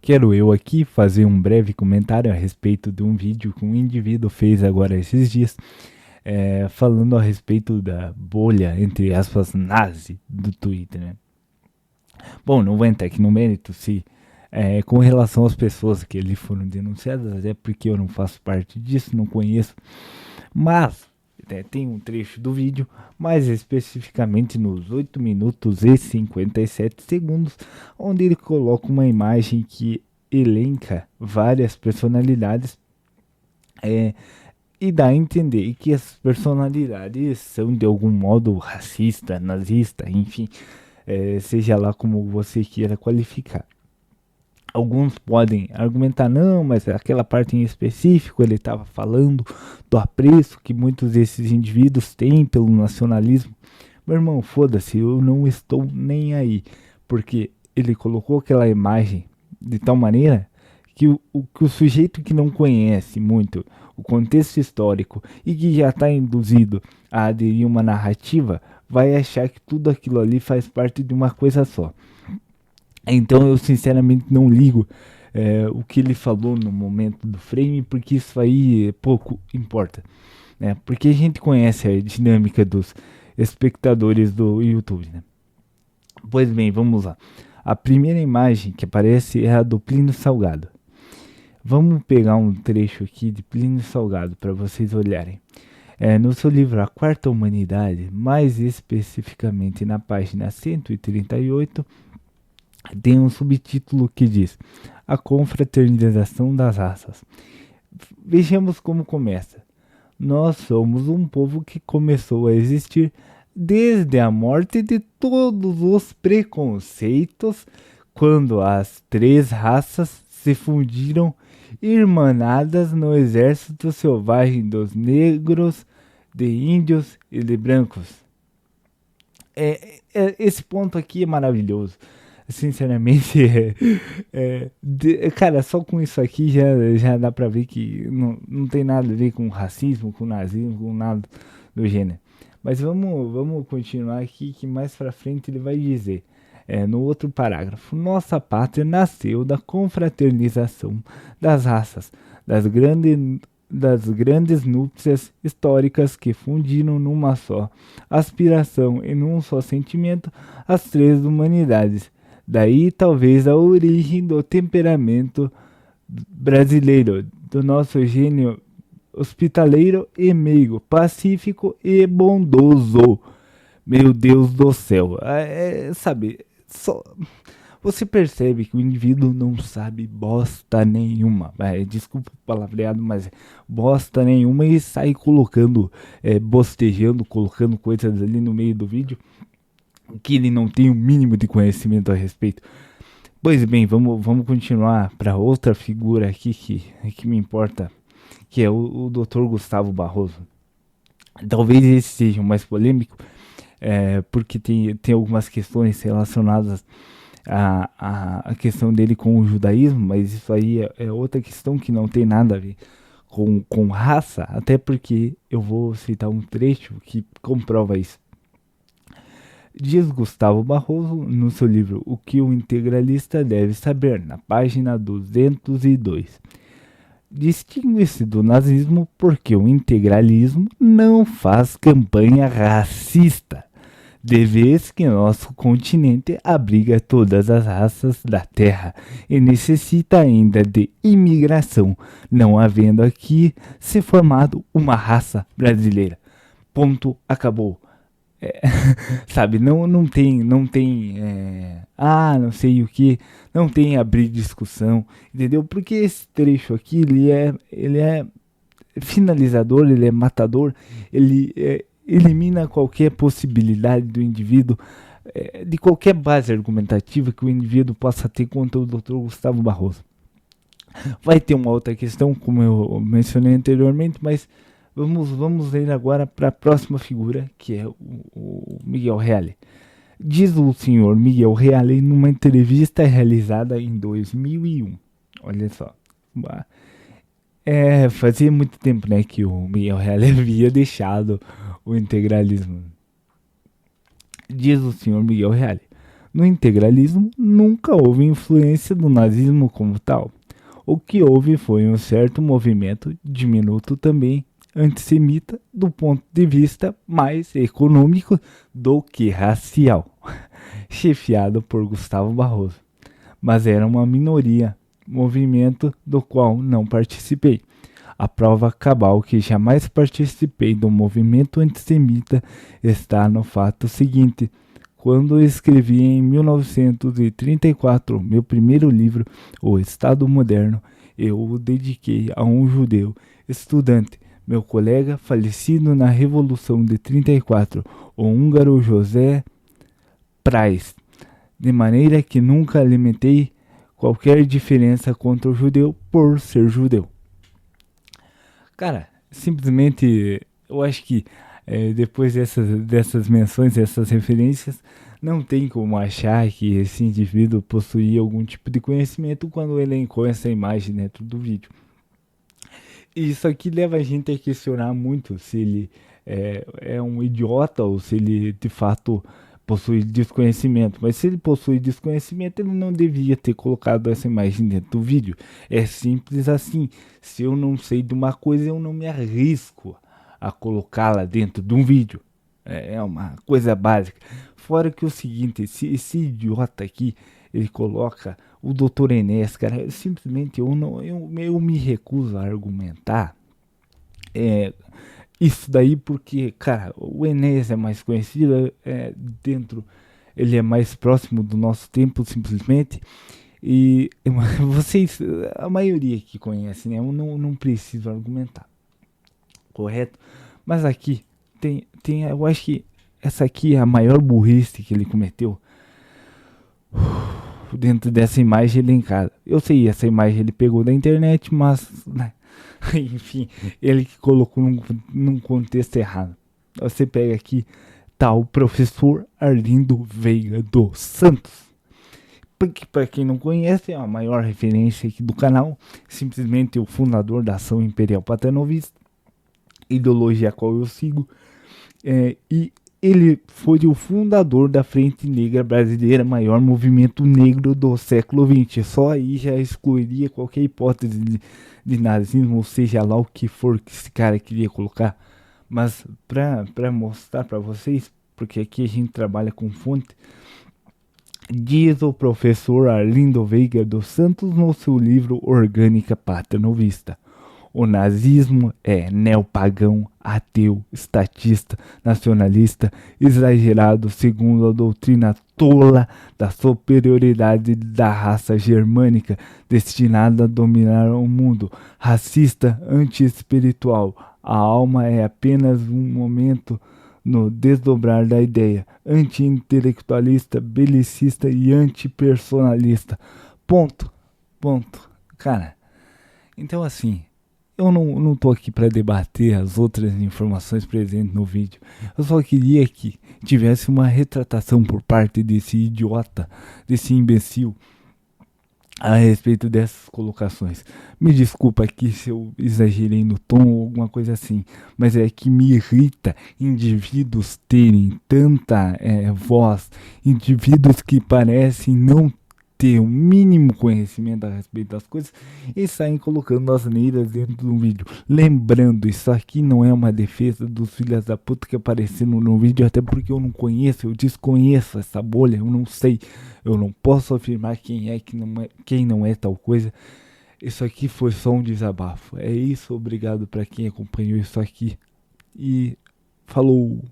Quero eu aqui fazer um breve comentário a respeito de um vídeo que um indivíduo fez agora esses dias, falando a respeito da bolha, entre aspas, nazi do Twitter, né? Bom, não vou entrar aqui no mérito se com relação às pessoas que ali foram denunciadas, até porque eu não faço parte disso, não conheço, mas tem um trecho do vídeo, mais especificamente nos 8 minutos e 57 segundos, onde ele coloca uma imagem que elenca várias personalidades e dá a entender que essas personalidades são de algum modo racista, nazista, enfim, seja lá como você queira qualificar. Alguns podem argumentar, não, mas aquela parte em específico ele estava falando do apreço que muitos desses indivíduos têm pelo nacionalismo. Meu irmão, foda-se, eu não estou nem aí, porque ele colocou aquela imagem de tal maneira que que o sujeito que não conhece muito o contexto histórico e que já está induzido a aderir uma narrativa vai achar que tudo aquilo ali faz parte de uma coisa só. Então eu sinceramente não ligo o que ele falou no momento do frame, porque isso aí pouco importa, né? Porque a gente conhece a dinâmica dos espectadores do YouTube, né? Pois bem, vamos lá. A primeira imagem que aparece é a do Plínio Salgado. Vamos pegar um trecho aqui de Plínio Salgado para vocês olharem. No seu livro A Quarta Humanidade, mais especificamente na página 138, tem um subtítulo que diz A Confraternização das Raças. Vejamos como começa. Nós somos um povo que começou a existir desde a morte de todos os preconceitos, quando as três raças se fundiram irmanadas no exército selvagem dos negros, de índios e de brancos. Esse ponto aqui é maravilhoso. Sinceramente, cara, só com isso aqui já dá pra ver que não tem nada a ver com racismo, com nazismo, com nada do gênero. Mas vamos continuar aqui, que mais pra frente ele vai dizer, no outro parágrafo: nossa pátria nasceu da confraternização das raças, das grandes núpcias históricas que fundiram numa só aspiração e num só sentimento as três humanidades. Daí talvez a origem do temperamento brasileiro, do nosso gênio hospitaleiro e meigo, pacífico e bondoso. Meu Deus do céu, sabe, só você percebe que o indivíduo não sabe bosta nenhuma. Desculpa o palavreado, mas bosta nenhuma, e sai colocando, bostejando, colocando coisas ali no meio do vídeo que ele não tem o mínimo de conhecimento a respeito. Pois bem, vamos continuar para outra figura aqui que me importa, que é o Dr. Gustavo Barroso. Talvez esse seja o mais polêmico, porque tem algumas questões relacionadas a questão dele com o judaísmo, mas isso aí é outra questão que não tem nada a ver com raça, até porque eu vou citar um trecho que comprova isso. Diz Gustavo Barroso no seu livro O que o Integralista Deve Saber, na página 202. Distingue-se do nazismo porque o integralismo não faz campanha racista, de vez que nosso continente abriga todas as raças da Terra e necessita ainda de imigração, não havendo aqui se formado uma raça brasileira. Ponto, acabou. Sabe, não tem, não sei o que, não tem abrir discussão, entendeu? Porque esse trecho aqui, ele é finalizador, ele é matador, ele elimina qualquer possibilidade do indivíduo, de qualquer base argumentativa que o indivíduo possa ter contra o Dr. Gustavo Barroso. Vai ter uma outra questão, como eu mencionei anteriormente, mas vamos ler agora para a próxima figura, que é o Miguel Reale. Diz o senhor Miguel Reale numa entrevista realizada em 2001. Olha só. Fazia muito tempo, né, que o Miguel Reale havia deixado o integralismo. Diz o senhor Miguel Reale: No integralismo, nunca houve influência do nazismo como tal. O que houve foi um certo movimento, diminuto também, antissemita, do ponto de vista mais econômico do que racial, chefiado por Gustavo Barroso. Mas era uma minoria, movimento do qual não participei. A prova cabal que jamais participei do movimento antissemita está no fato seguinte. Quando eu escrevi em 1934 meu primeiro livro, O Estado Moderno, eu o dediquei a um judeu estudante, meu colega falecido na Revolução de 34, o húngaro José Prais, de maneira que nunca alimentei qualquer diferença contra o judeu por ser judeu. Cara, simplesmente eu acho que depois dessas menções, dessas referências, não tem como achar que esse indivíduo possuía algum tipo de conhecimento quando elencou essa imagem dentro do vídeo. E isso aqui leva a gente a questionar muito se ele é um idiota ou se ele de fato possui desconhecimento. Mas se ele possui desconhecimento, ele não devia ter colocado essa imagem dentro do vídeo. É simples assim. Se eu não sei de uma coisa, eu não me arrisco a colocá-la dentro de um vídeo. É uma coisa básica. Fora que o seguinte, esse idiota aqui, ele coloca o Dr. Enéas, cara, simplesmente eu me recuso a argumentar isso daí porque, cara, o Enéas é mais conhecido, ele é mais próximo do nosso tempo, simplesmente. E vocês, a maioria que conhece, né? Eu não preciso argumentar, correto? Mas aqui eu acho que essa aqui é a maior burrice que ele cometeu dentro dessa imagem elencada. Eu sei, essa imagem ele pegou da internet, mas, né, enfim, ele que colocou num contexto errado. Você pega aqui, tá o professor Arlindo Veiga dos Santos. Para quem não conhece, é a maior referência aqui do canal, simplesmente o fundador da Ação Imperial Paternovista, ideologia a qual eu sigo, e ele foi o fundador da Frente Negra Brasileira, maior movimento negro do século XX. Só aí já excluiria qualquer hipótese de nazismo, ou seja lá o que for que esse cara queria colocar. Mas para mostrar para vocês, porque aqui a gente trabalha com fonte, diz o professor Arlindo Veiga dos Santos no seu livro Orgânica Paternovista: o nazismo é neopagão, ateu, estatista, nacionalista, exagerado segundo a doutrina tola da superioridade da raça germânica destinada a dominar o mundo, racista, anti-espiritual. A alma é apenas um momento no desdobrar da ideia, anti-intelectualista, belicista e antipersonalista. Ponto. Cara, então assim, eu não tô aqui para debater as outras informações presentes no vídeo. Eu só queria que tivesse uma retratação por parte desse idiota, desse imbecil, a respeito dessas colocações. Me desculpa aqui se eu exagerei no tom ou alguma coisa assim, mas é que me irrita indivíduos terem tanta voz, indivíduos que parecem não ter o mínimo conhecimento a respeito das coisas e saem colocando asneiras dentro do vídeo. Lembrando, isso aqui não é uma defesa dos filhos da puta que apareceram no vídeo, até porque eu não conheço, eu desconheço essa bolha, eu não sei, eu não posso afirmar quem não é tal coisa. Isso aqui foi só um desabafo. É isso, obrigado para quem acompanhou isso aqui e falou!